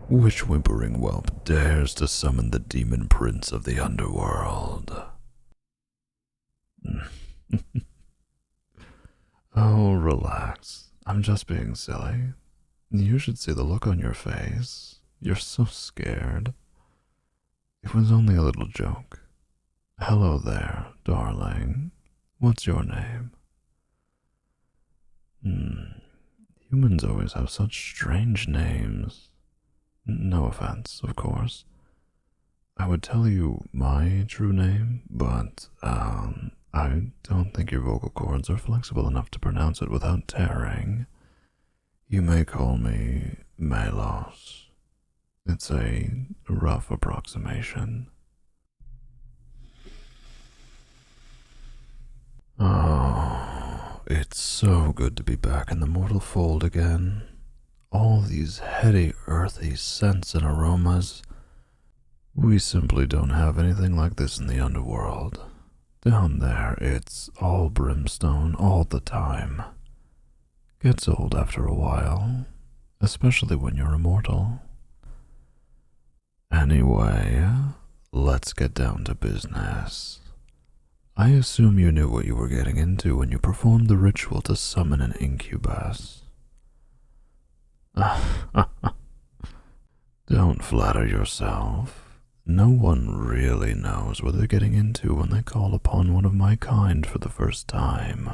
Which whimpering whelp dares to summon the demon prince of the underworld? Oh, relax. I'm just being silly. You should see the look on your face. You're so scared. It was only a little joke. Hello there, darling. What's your name? Humans always have such strange names. No offense, of course. I would tell you my true name, but, I don't think your vocal cords are flexible enough to pronounce it without tearing. You may call me Melos. It's a rough approximation. Oh, it's so good to be back in the mortal fold again. All these heady, earthy scents and aromas. We simply don't have anything like this in the underworld. Down there, it's all brimstone all the time. Gets old after a while, especially when you're immortal. Anyway, let's get down to business. I assume you knew what you were getting into when you performed the ritual to summon an incubus. Don't flatter yourself. No one really knows what they're getting into when they call upon one of my kind for the first time.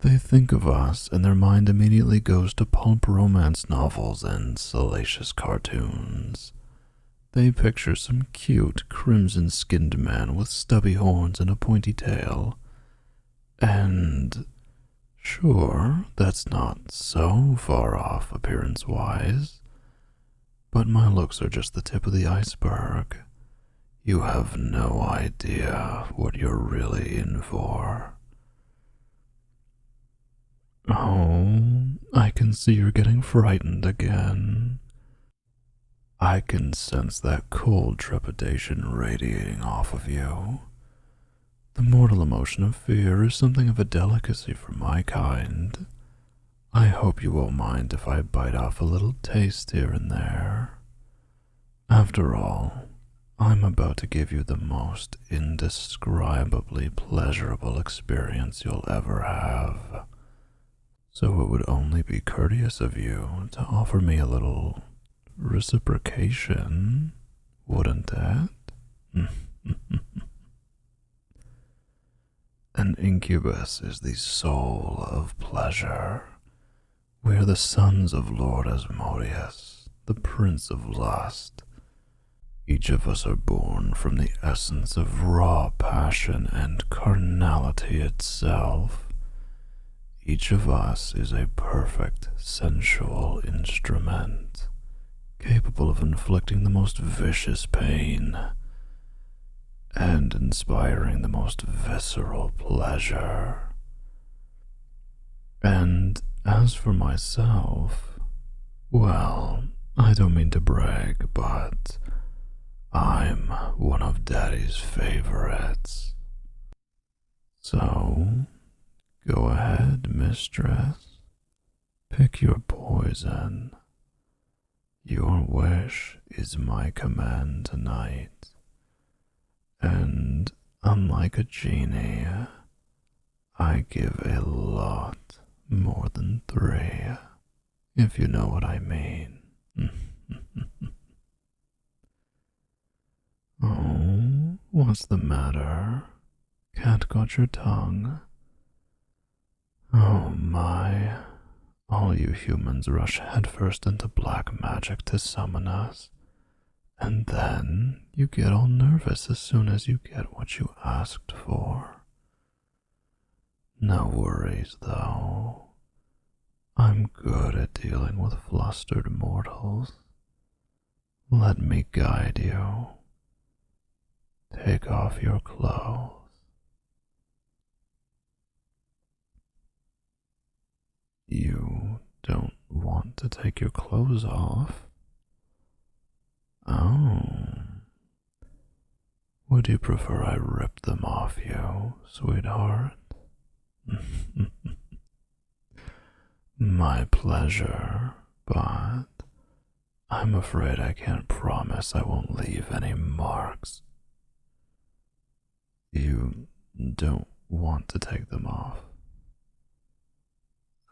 They think of us and their mind immediately goes to pulp romance novels and salacious cartoons. They picture some cute, crimson-skinned man with stubby horns and a pointy tail. And sure, that's not so far off appearance-wise, but my looks are just the tip of the iceberg. You have no idea what you're really in for. Oh, I can see you're getting frightened again. I can sense that cold trepidation radiating off of you. The mortal emotion of fear is something of a delicacy for my kind. I hope you won't mind if I bite off a little taste here and there. After all, I'm about to give you the most indescribably pleasurable experience you'll ever have. So it would only be courteous of you to offer me a little reciprocation, wouldn't it? An incubus is the soul of pleasure. We are the sons of Lord Asmodeus, the Prince of Lust. Each of us are born from the essence of raw passion and carnality itself. Each of us is a perfect sensual instrument, capable of inflicting the most vicious pain and inspiring the most visceral pleasure. And as for myself, well, I don't mean to brag, but I'm one of Daddy's favorites. So, go ahead, mistress. Pick your poison. Your wish is my command tonight. And unlike a genie, I give a lot more than 3, if you know what I mean. Oh, what's the matter? Cat got your tongue? Oh my, all you humans rush headfirst into black magic to summon us. And then you get all nervous as soon as you get what you asked for. No worries, though. I'm good at dealing with flustered mortals. Let me guide you. Take off your clothes. You don't want to take your clothes off? Oh. Would you prefer I rip them off you, sweetheart? My pleasure, but I'm afraid I can't promise I won't leave any marks. You don't want to take them off.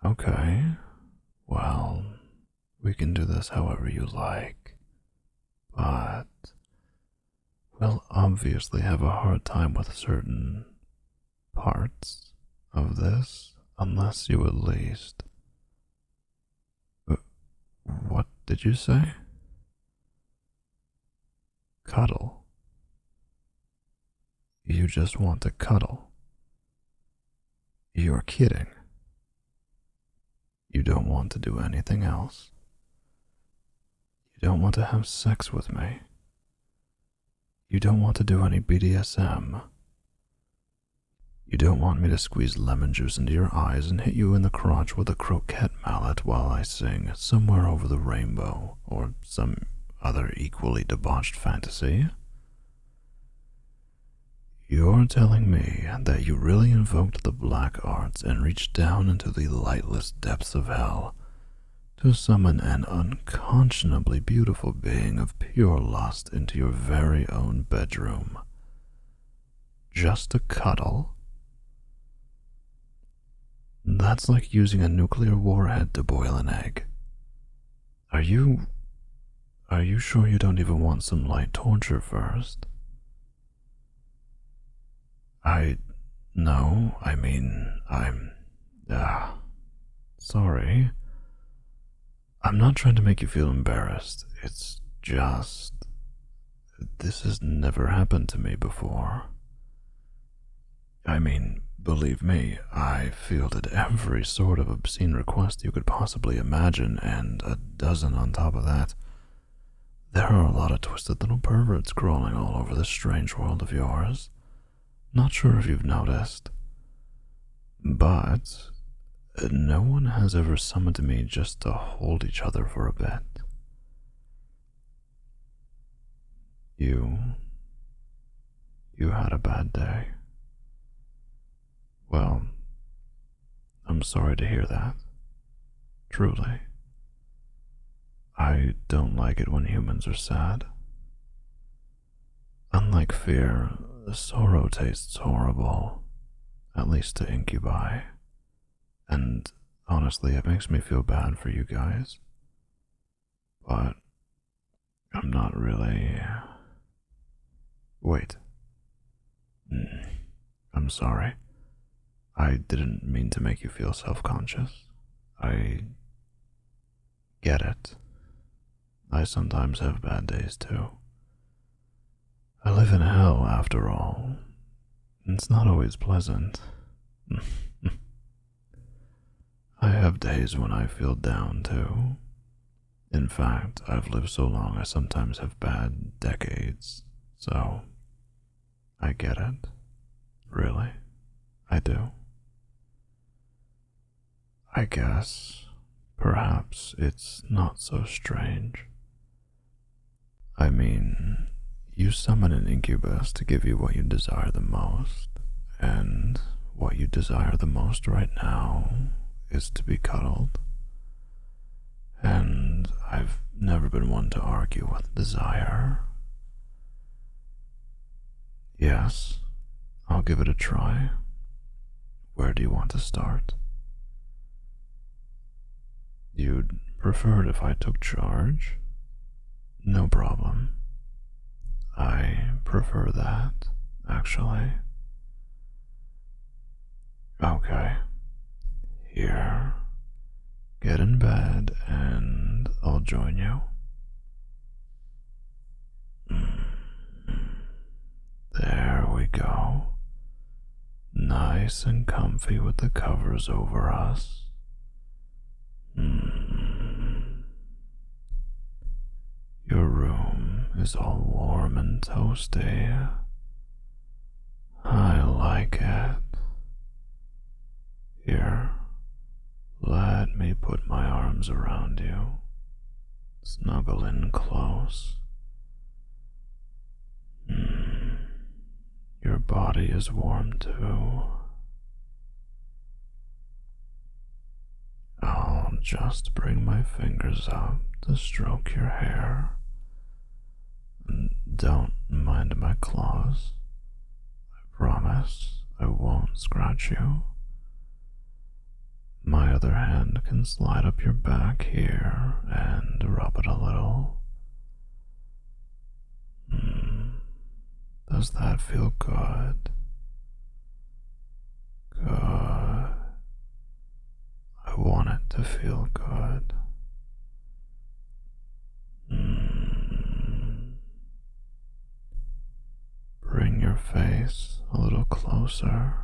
Okay, well, we can do this however you like, but we'll obviously have a hard time with certain parts of this unless you at least... What did you say? Cuddle? You just want to cuddle? You're kidding. You don't want to do anything else. You don't want to have sex with me. You don't want to do any BDSM. You don't want me to squeeze lemon juice into your eyes and hit you in the crotch with a croquette mallet while I sing Somewhere Over the Rainbow or some other equally debauched fantasy. You're telling me that you really invoked the black arts and reached down into the lightless depths of hell to summon an unconscionably beautiful being of pure lust into your very own bedroom. Just to cuddle? That's like using a nuclear warhead to boil an egg. Are you sure you don't even want some light torture first? No, I mean, sorry. I'm not trying to make you feel embarrassed. It's just, this has never happened to me before. I mean, believe me, I fielded every sort of obscene request you could possibly imagine, and a dozen on top of that. There are a lot of twisted little perverts crawling all over this strange world of yours. Not sure if you've noticed, but no one has ever summoned me just to hold each other for a bit. You had a bad day. Well, I'm sorry to hear that. Truly. I don't like it when humans are sad. Unlike fear, sorrow tastes horrible, at least to incubi, and honestly, it makes me feel bad for you guys. But I'm not really... Wait. I'm sorry. I didn't mean to make you feel self-conscious. I get it. I sometimes have bad days too. I live in hell, after all. It's not always pleasant. I have days when I feel down, too. In fact, I've lived so long I sometimes have bad decades, so I get it. Really, I do. I guess, perhaps it's not so strange. I mean, you summon an incubus to give you what you desire the most, and what you desire the most right now is to be cuddled. And I've never been one to argue with desire. Yes, I'll give it a try. Where do you want to start? You'd prefer it if I took charge? No problem. I prefer that, actually. Okay. Here. Get in bed and I'll join you. There we go. Nice and comfy with the covers over us. Your room is all warm and toasty. I like it. Here, let me put my arms around you. Snuggle in close. Your body is warm too. I'll just bring my fingers up to stroke your hair. Don't mind my claws. I promise I won't scratch you. My other hand can slide up your back here and rub it a little. Does that feel good? Good. I want it to feel good. Bring your face a little closer.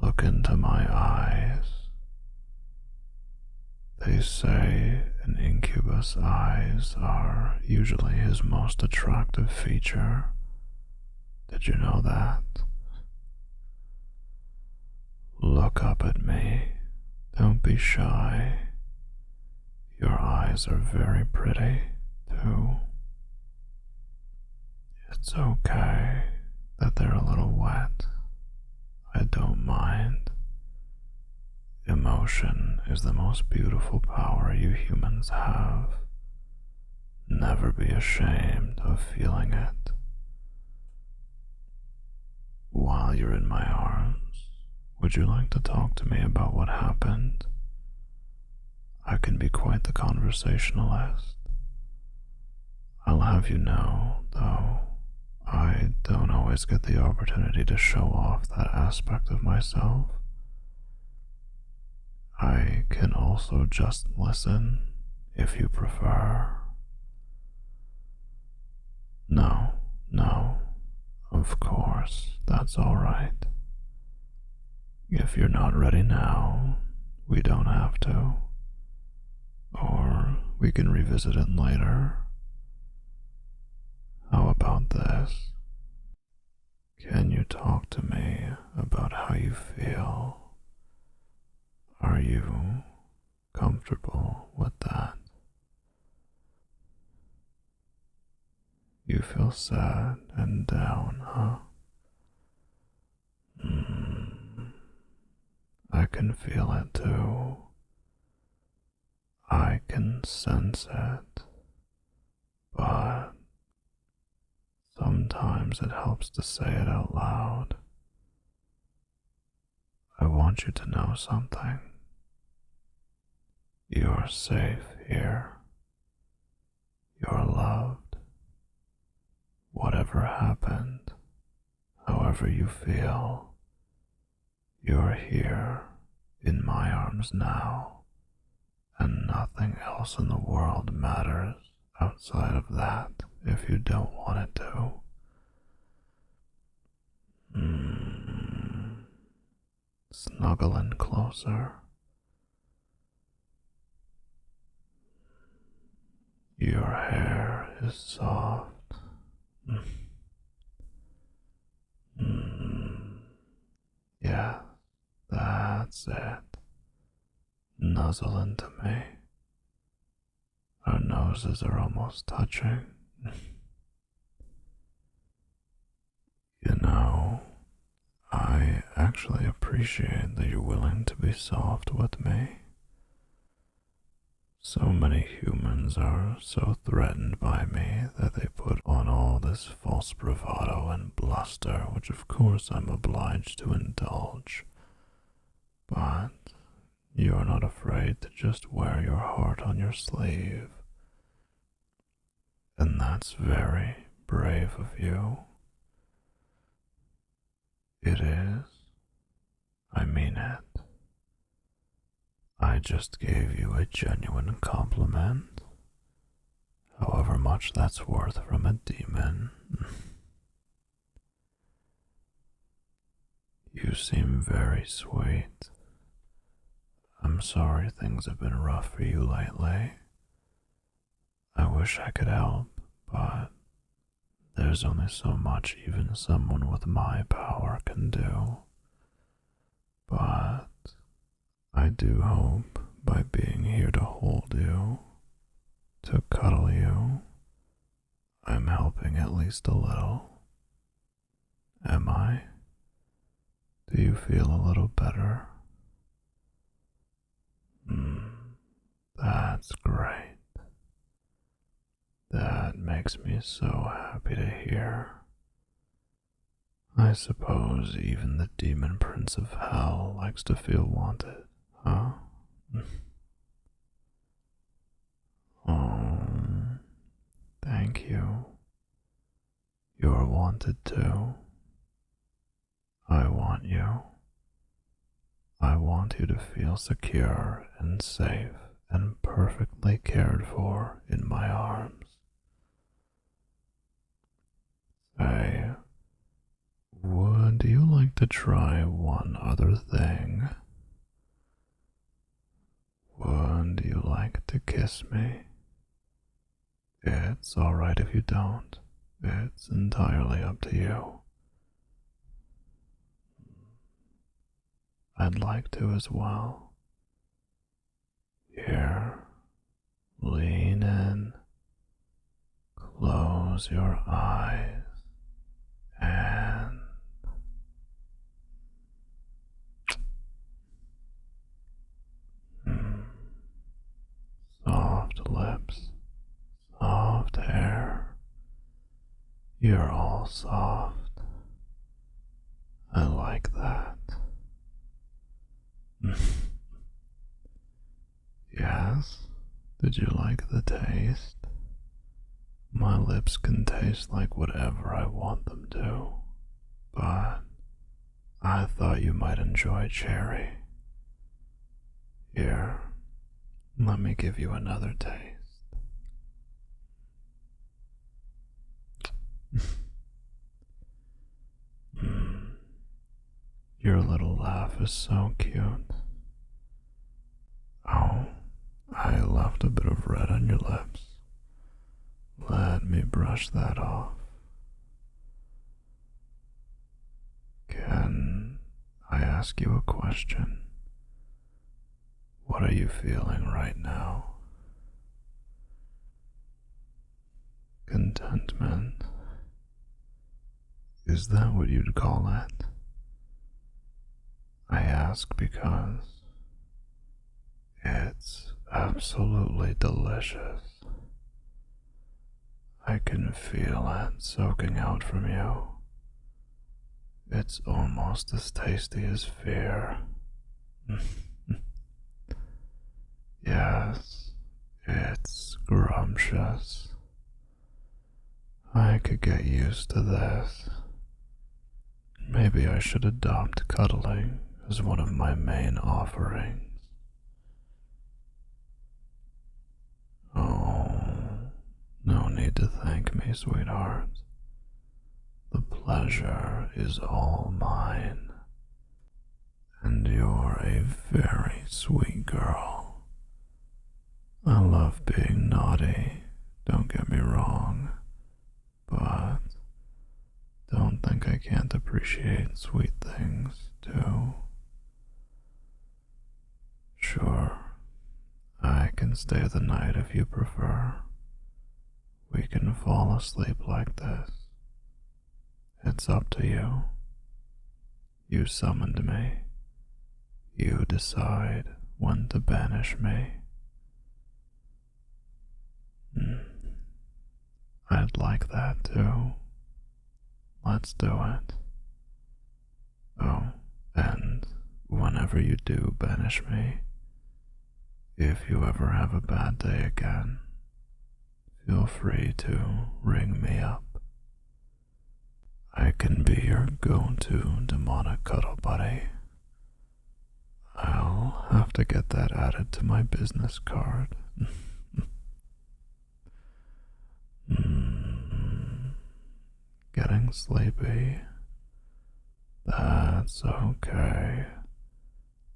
Look into my eyes. They say an incubus' eyes are usually his most attractive feature. Did you know that? Look up at me. Don't be shy. Your eyes are very pretty, too. It's okay that they're a little wet. I don't mind. Emotion is the most beautiful power you humans have. Never be ashamed of feeling it. While you're in my arms, would you like to talk to me about what happened? I can be quite the conversationalist. I'll have you know, though, I don't always get the opportunity to show off that aspect of myself. I can also just listen, if you prefer. No, of course, that's all right. If you're not ready now, we don't have to. Or we can revisit it later. How about this? Can you talk to me about how you feel? Are you comfortable with that? You feel sad and down, huh? I can feel it too. I can sense it, but sometimes it helps to say it out loud. I want you to know something. You're safe here. You're loved. Whatever happened, however you feel, you're here in my arms now, and nothing else in the world matters outside of that if you don't want it to. Snuggle in closer. Your hair is soft. Yeah, that's it. Nuzzle into me. Our noses are almost touching. You know, I actually appreciate that you're willing to be soft with me. So many humans are so threatened by me that they put on all this false bravado and bluster, which of course I'm obliged to indulge. But you're not afraid to just wear your heart on your sleeve. And that's very brave of you. It is. I mean it. I just gave you a genuine compliment, however much that's worth from a demon. You seem very sweet. I'm sorry things have been rough for you lately. I wish I could help, but there's only so much even someone with my power can do. But I do hope by being here to hold you, to cuddle you, I'm helping at least a little. Am I? Do you feel a little better? That's great. That makes me so happy to hear. I suppose even the demon prince of hell likes to feel wanted, huh? Oh, thank you. You're wanted too. I want you. I want you to feel secure and safe and perfectly cared for in my arms. Say, would you like to try one other thing? Would you like to kiss me? It's alright if you don't. It's entirely up to you. I'd like to as well. Here, lean in, close your eyes, and soft lips, soft hair. You're all soft. I like that. Yes? Did you like the taste? My lips can taste like whatever I want them to, but I thought you might enjoy cherry. Here, let me give you another taste. Your little laugh is so cute. Oh, I left a bit of red on your lips. Let me brush that off. Can I ask you a question? What are you feeling right now? Contentment. Is that what you'd call it? I ask because it's absolutely delicious. I can feel it soaking out from you. It's almost as tasty as fear. Yes, it's scrumptious. I could get used to this. Maybe I should adopt cuddling as one of my main offerings. Oh, no need to thank me, sweetheart. The pleasure is all mine. And you're a very sweet girl. I love being naughty, don't get me wrong, but don't think I can't appreciate sweet things, too. Sure, I can stay the night if you prefer. We can fall asleep like this. It's up to you. You summoned me. You decide when to banish me. I'd like that too. Let's do it. Oh, and whenever you do banish me, if you ever have a bad day again, feel free to ring me up. I can be your go-to demonic cuddle buddy. I'll have to get that added to my business card. Getting sleepy? That's okay.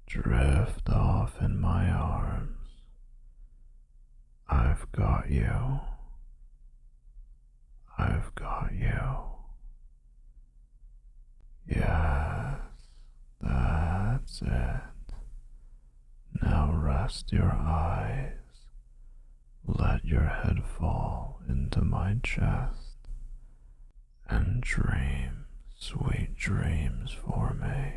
Drift off in my arms. I've got you. I've got you. Yes, that's it. Now rest your eyes. Let your head fall into my chest and dream sweet dreams for me.